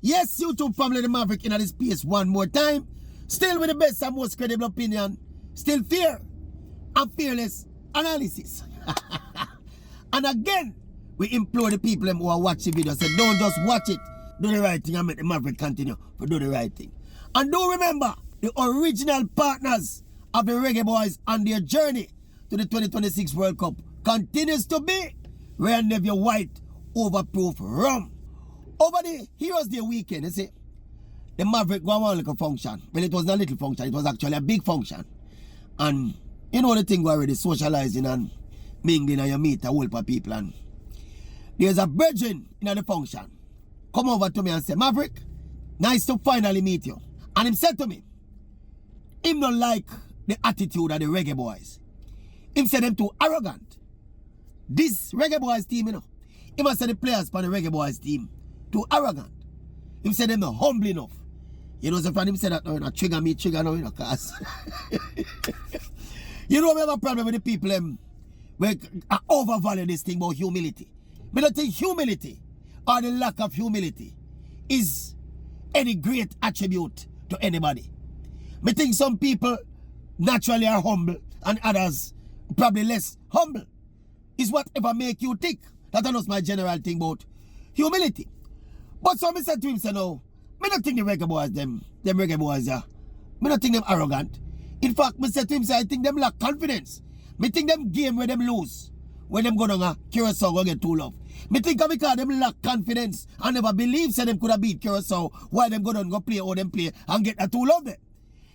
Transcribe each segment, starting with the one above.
Yes, YouTube family, the Maverick in this space one more time. Still with the best and most credible opinion. Still fair and fearless analysis. And again, we implore the people who are watching the video. Say, don't just watch it. Do the right thing and make the Maverick continue to do the right thing. And do remember, the original partners of the Reggae Boyz on their journey to the 2026 World Cup continues to be Real Nephew White Overproof Rum. Over the Heroes Day weekend, you see, the Maverick go on like a function. Well, it wasn't a little function, it was actually a big function. And you know the thing we're already socializing and mingling, and you meet a whole heap of people. And there's a brethren in the function come over to me and say, Maverick, nice to finally meet you. And him said to me, him not like the attitude of the Reggae Boyz. Him said them too arrogant. This Reggae Boyz team, you know, he must say the players for the Reggae Boyz team too arrogant. Him said them not humble enough. You know, so from him said that, no, you know, trigger me, trigger now, you know, cause you know, we have a problem with the people we overvalue this thing about humility. But I think humility or the lack of humility is any great attribute to anybody. I think some people naturally are humble and others probably less humble. Is whatever make you tick. That's not my general thing about humility. But some said to him, say no, I don't think the Reggae Boyz, them Reggae Boyz, yeah. I don't think them arrogant. In fact, I said to him, say, I think them lack confidence. I think them game where them lose. When them go down a Curacao go get too love. I think because them lack confidence and never believe say them could have beat Curacao while them go down go play how them play and get a too love them.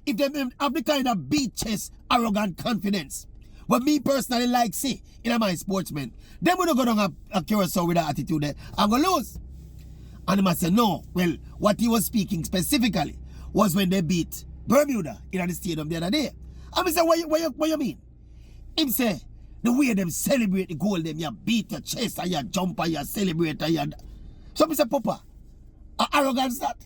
If them have the kind of beat chest, arrogant confidence, what me personally like see in my sportsmen, them would go down a Curacao with that attitude there and go lose. And he must say no. Well, what he was speaking specifically was when they beat Bermuda in the stadium the other day. And I say, what you mean? Him say, the way them celebrate the goal, them you beat your chest and you jump and you celebrate and you... So I say, Papa, arrogance that?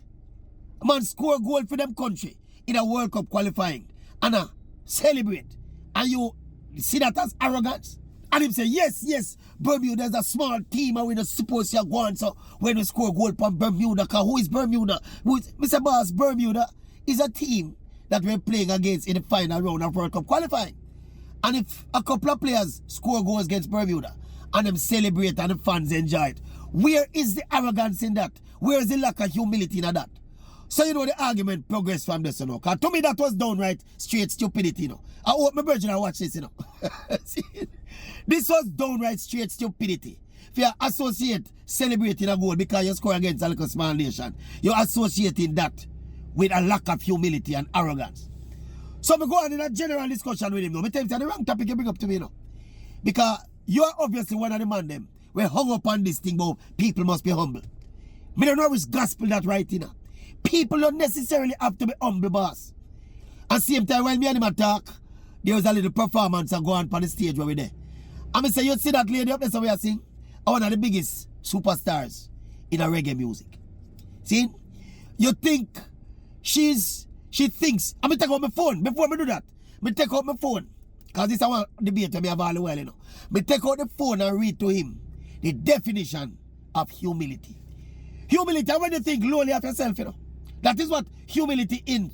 A man score a goal for them country in a World Cup qualifying and celebrate. And you see that as arrogance? And him say, yes, Bermuda is a small team and we're not supposed to go on. So when we score a goal from Bermuda, because who is Bermuda? Mr. Boss, Bermuda is a team that we're playing against in the final round of World Cup qualifying. And if a couple of players score goals against Bermuda and them celebrate and the fans enjoy it, where is the arrogance in that? Where is the lack of humility in that? So you know the argument progressed from this, you know. Because to me that was downright straight stupidity, you know. I hope my virgin I watch this, you know. This was downright straight stupidity. If you associate celebrating a goal because you score against a little small nation, you're associating that with a lack of humility and arrogance. So we go on in a general discussion with him now. I tell you the wrong topic you bring up to me, you know. Because you are obviously one of the man them. We hung up on this thing about people must be humble. I don't know which gospel that right, you know. People don't necessarily have to be humble, boss. And same time when me and him talk, there was a little performance and go on the stage where we there. And I say, you see that lady up there, so we are seeing one of the biggest superstars in a reggae music. See? You think she thinks, I'm going to take out my phone before I do that. I take out my phone. Because this is one debate we have all the while, you know. I take out the phone and read to him the definition of humility. Humility, when you think lowly of yourself, you know. That is what humility in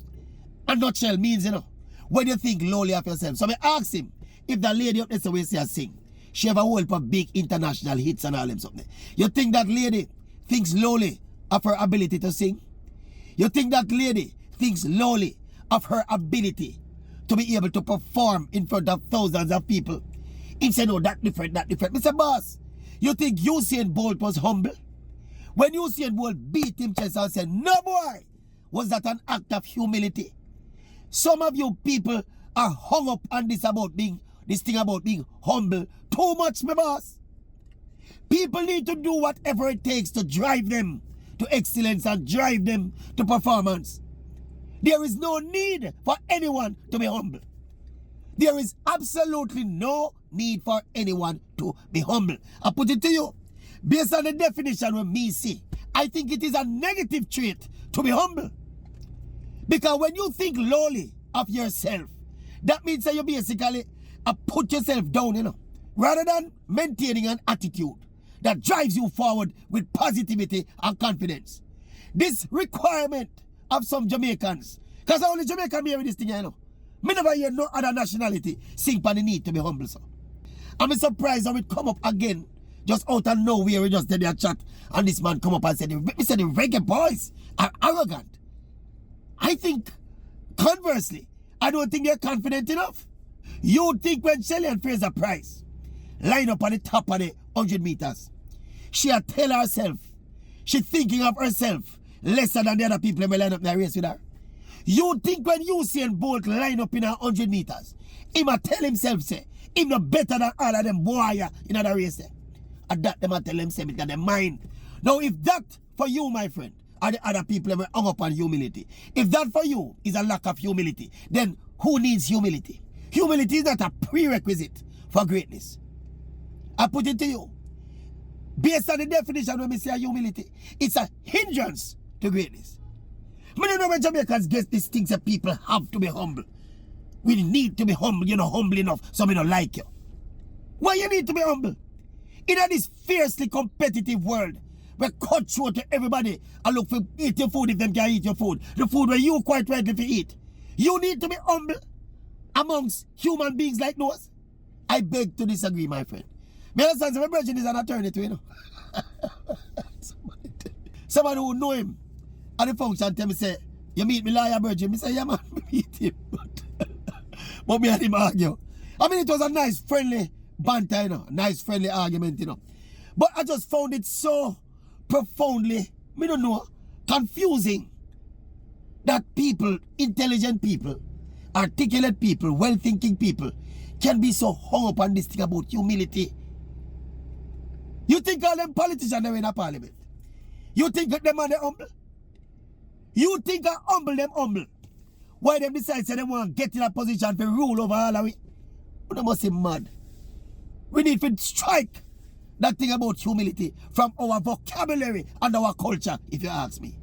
a nutshell means, you know. When you think lowly of yourself. So I asked him if the lady up there the way she sing, she have a whole heap of big international hits and all them something. You think that lady thinks lowly of her ability to sing? You think that lady thinks lowly of her ability to be able to perform in front of thousands of people? He said, no, that different. Mr. Boss, you think Usain Bolt was humble? When Usain Bolt beat him chest and said, no boy, was that an act of humility? Some of you people are hung up on this thing about being humble too much, my boss. People need to do whatever it takes to drive them to excellence and drive them to performance. There is no need for anyone to be humble. There is absolutely no need for anyone to be humble. I put it to you, based on the definition of me see, I think it is a negative trait to be humble. Because when you think lowly of yourself, that means that you basically put yourself down, you know, rather than maintaining an attitude that drives you forward with positivity and confidence. This requirement of some Jamaicans, because only Jamaican be with this thing, you know. Me never hear no other nationality sing for the need to be humble, so. I'm surprised how it come up again, just out of nowhere. We just did a chat, and this man come up and said, the Reggae Boyz are arrogant. I think, conversely, I don't think they're confident enough. You think when Shelly and Fraser Price line up on the top of the 100 meters, she'll tell herself, she thinking of herself lesser than the other people who line up in the race with her. You think when Usain Bolt line up in 100 meters, he might tell himself, say, him not better than all of them boy in the race there. And that them tell himself because they mind. Now if that for you, my friend, are the other people who hung up on humility, if that for you is a lack of humility, then who needs humility? Humility is not a prerequisite for greatness. I put it to you. Based on the definition when we say humility, it's a hindrance to greatness. I don't know when Jamaicans get these things that people have to be humble. We need to be humble, you know, humble enough so we don't like you. Why you need to be humble? In this fiercely competitive world, where cut short to everybody and look for eat your food if them can eat your food. The food where you quite ready to eat. You need to be humble amongst human beings like those. I beg to disagree, my friend. Me understand, my brother is an attorney too, you know. Somebody who know him at the function tell me, say, you meet me lawyer Virgin? Me say, yeah man, me meet him. But me and him argue. I mean, it was a nice, friendly banter, you know. Nice, friendly argument, you know. But I just found it so profoundly, me don't know, confusing that people, intelligent people, articulate people, well-thinking people can be so hung up on this thing about humility. You think all them politicians are in a parliament? You think that them are the humble? You think I humble them humble? Why them decide say they want to get in a position to rule over all of it? They must be mad. We need to strike that thing about humility from our vocabulary and our culture, if you ask me.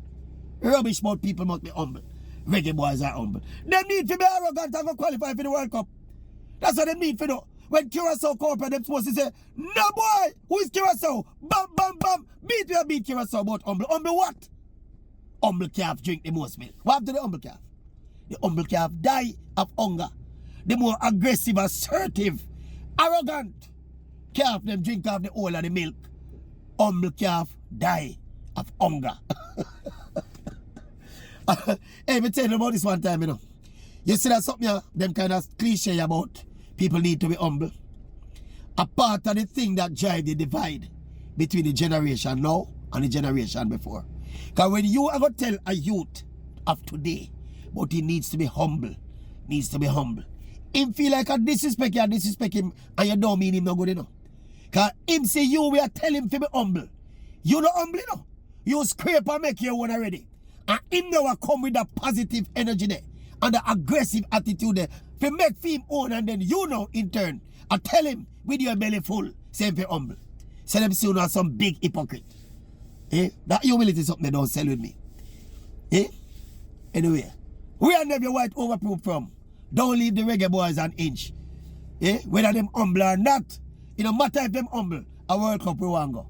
Rubbish about people must be humble. Reggae Boyz are humble. They need to be arrogant and qualify for the World Cup. That's what they need to do. When Curacao come up and they're supposed to say, no boy, who is Curacao? Bam, bam, bam. Beat Curacao, but humble. Humble what? Humble calf drink the most milk. What happened to the humble calf? The humble calf die of hunger. The more aggressive, assertive, arrogant calf, them drink off the whole of the milk. Humble calf die of hunger. Hey, me tell you about this one time, you know. You see that something, them kind of cliche about people need to be humble. A part of the thing that drive the divide between the generation now and the generation before. Because when you ever tell a youth of today, but he needs to be humble, him feel like a disrespect, you disrespect him, and you don't mean him no good enough. Because him say you will tell him to be humble. You not humble enough. You scrape and make your one already. And him now come with that positive energy there and the aggressive attitude there to make him own, and then you know in turn I tell him with your belly full, say him for humble. Say them soon are some big hypocrite. That humility is something they don't sell with me. Anyway, we are never white overproof from. Don't leave the Reggae Boyz an inch. Whether them humble or not, it don't matter if them humble, a World Cup we want go.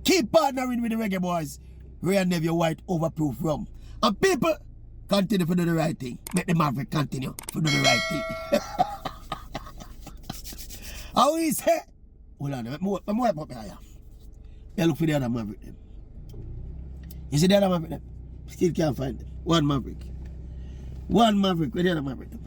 Keep partnering with the Reggae Boyz. We are never white overproof from. And people continue to do the right thing. Make the Maverick continue to do the right thing. How is it? Hold on, I'm wipe up here. You look for the other Maverick them. You see the other Maverick them? Still can't find them. One Maverick. Where the other Maverick them?